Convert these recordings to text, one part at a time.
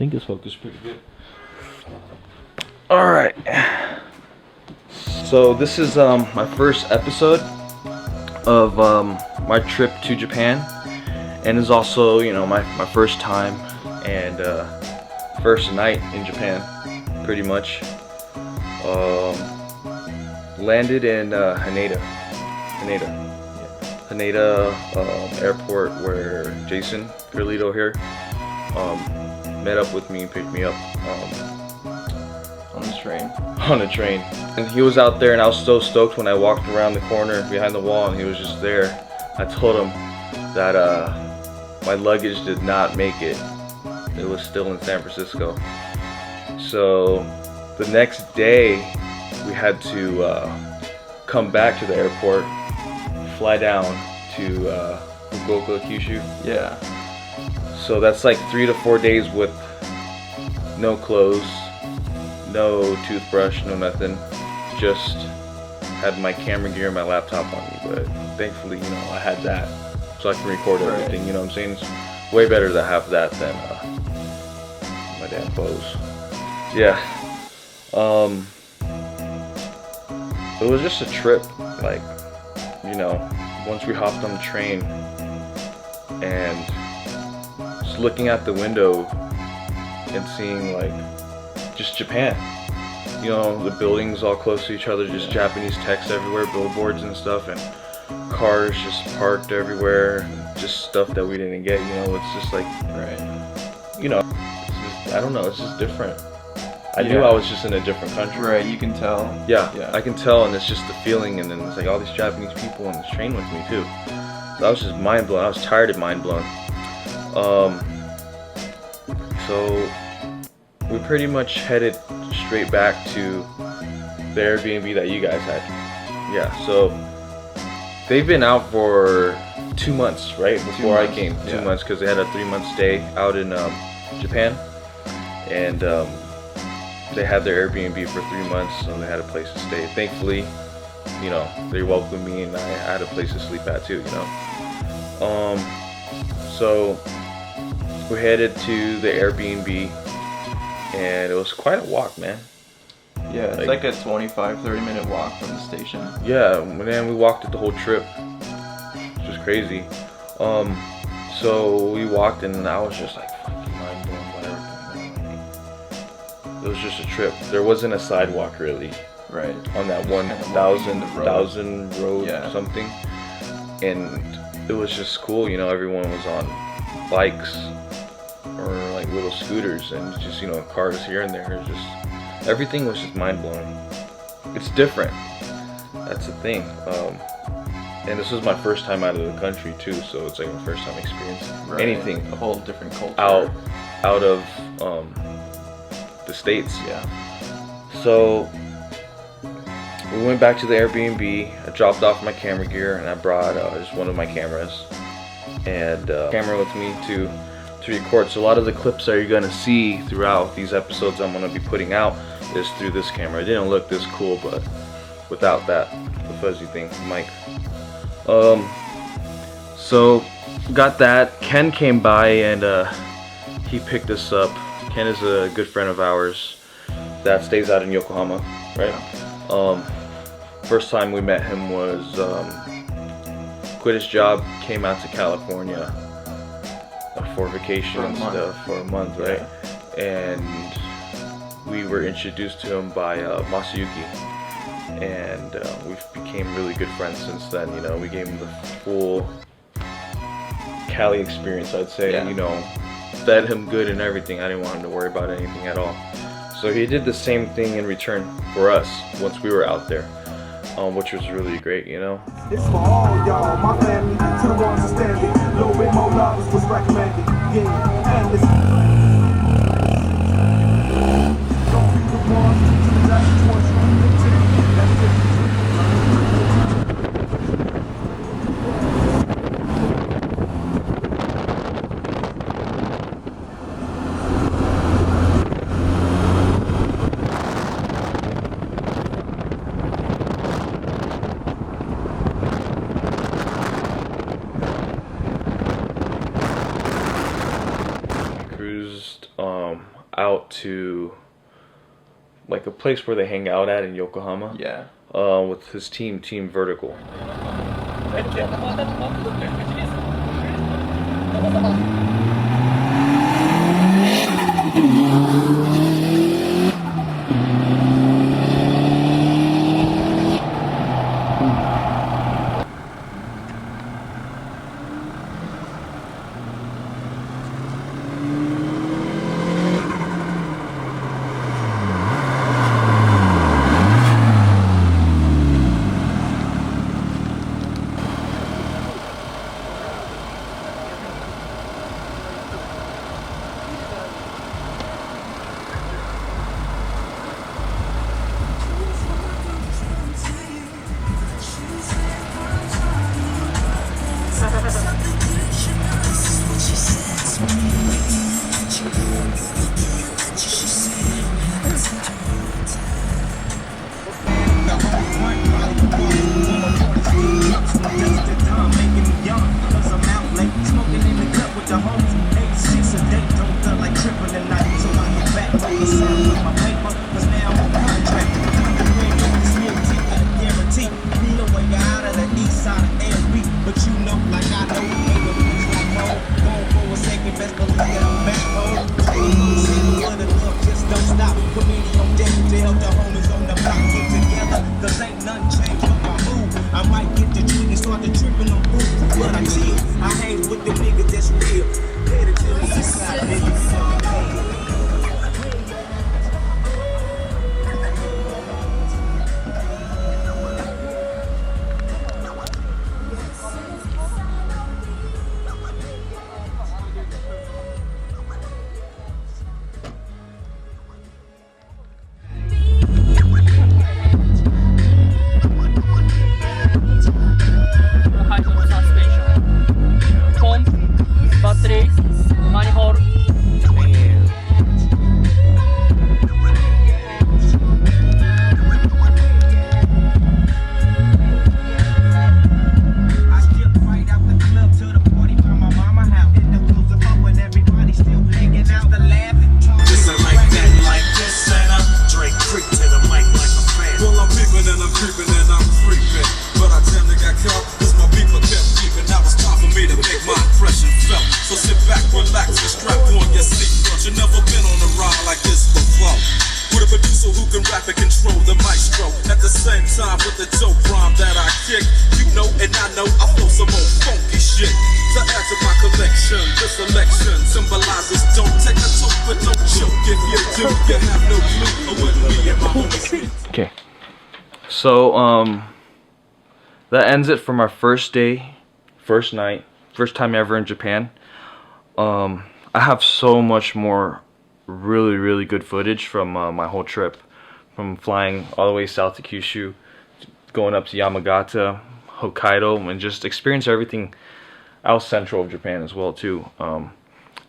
think it's focused pretty good. All right. So this is my first episode of my trip to Japan, and is also, you know, my first time and first night in Japan, pretty much. Landed in Haneda airport, where Jason Carlito here met up with me, picked me up on the train, and he was out there, and I was so stoked when I walked around the corner behind the wall and he was just there. I told him that my luggage did not make it. It was still in San Francisco. So the next day we had to come back to the airport, fly down to Fukuoka, Kyushu. Yeah. So that's like 3 to 4 days with no clothes, no toothbrush, no nothing. Just had my camera gear and my laptop on me, but thankfully, you know, I had that, so I can record everything. Right. You know what I'm saying? It's way better to have that than my damn clothes. Yeah. It was just a trip, like, you know, once we hopped on the train and just looking out the window and seeing, like, just Japan. You know, the buildings all close to each other, just Japanese text everywhere, billboards and stuff, and cars just parked everywhere, just stuff that we didn't get, you know. It's just like, you know, it's just, I don't know, it's just different. I knew I was just in a different country. Right, you can tell. Yeah, I can tell, and it's just the feeling, and then it's like all these Japanese people on this train with me too. So I was just mind blown. I was tired and mind blown. So we pretty much headed straight back to the Airbnb that you guys had. Yeah, so they've been out for 2 months, right? Before I came, 2 months, because they had a 3-month stay out in Japan, and they had their Airbnb for 3 months, so they had a place to stay. Thankfully, you know, they welcomed me, and I had a place to sleep at too, you know. So we headed to the Airbnb, and it was quite a walk, man. Yeah, it's like a 25-30 minute walk from the station. Yeah, man, we walked it the whole trip, which was crazy. So we walked, and I was just like fucking mind blown by everything. It was just a trip. There wasn't a sidewalk really. Right. On that 1,000 road something, and it was just cool. You know, everyone was on bikes or like little scooters, and just, you know, cars here and there. Just everything was just mind blowing. It's different. That's the thing. And this was my first time out of the country too, so it's like my first time experiencing anything. A whole different culture. Out of the States. Yeah. So we went back to the Airbnb. I dropped off my camera gear, and I brought just one of my cameras and camera with me to record. So a lot of the clips that you're gonna see throughout these episodes I'm gonna be putting out is through this camera. It didn't look this cool, but without that, the fuzzy thing, the mic. So got that. Ken came by, and he picked us up. Ken is a good friend of ours that stays out in Yokohama, right? First time we met him was quit his job, came out to California for vacation and stuff for a month, right? And we were introduced to him by Masayuki, and we became really good friends since then. You know, we gave him the full Cali experience, I'd say. You know, fed him good and everything. I didn't want him to worry about anything at all. So he did the same thing in return for us once we were out there, which was really great, you know. It's for all y'all, my family, to the ones that stand it. A little bit more love is what's recommended. Yeah, and it's don't be the one that's what you cruised out to like a place where they hang out at in Yokohama. Yeah. With his team, Team Vertical. Okay, so that ends it from our first day, first night, first time ever in Japan. I have so much more really good footage from my whole trip, from flying all the way south to Kyushu, going up to Yamagata, Hokkaido, and just experience everything out central of Japan as well too.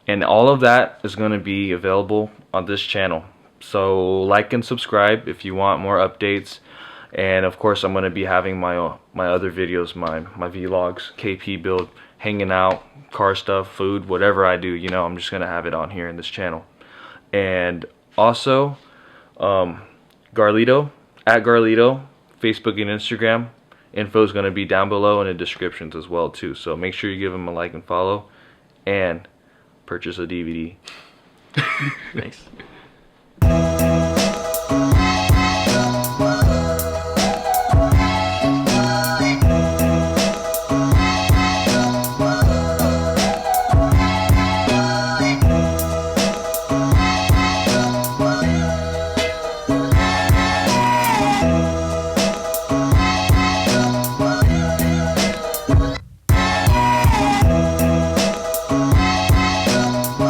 And all of that is going to be available on this channel. So like and subscribe if you want more updates. And of course, I'm going to be having my other videos, my vlogs, KP build, hanging out, car stuff, food, whatever I do, you know, I'm just going to have it on here in this channel. And also, Garlito, at Garlito, Facebook and Instagram. Info is going to be down below in the descriptions as well too. So make sure you give them a like and follow, and purchase a DVD. Thanks.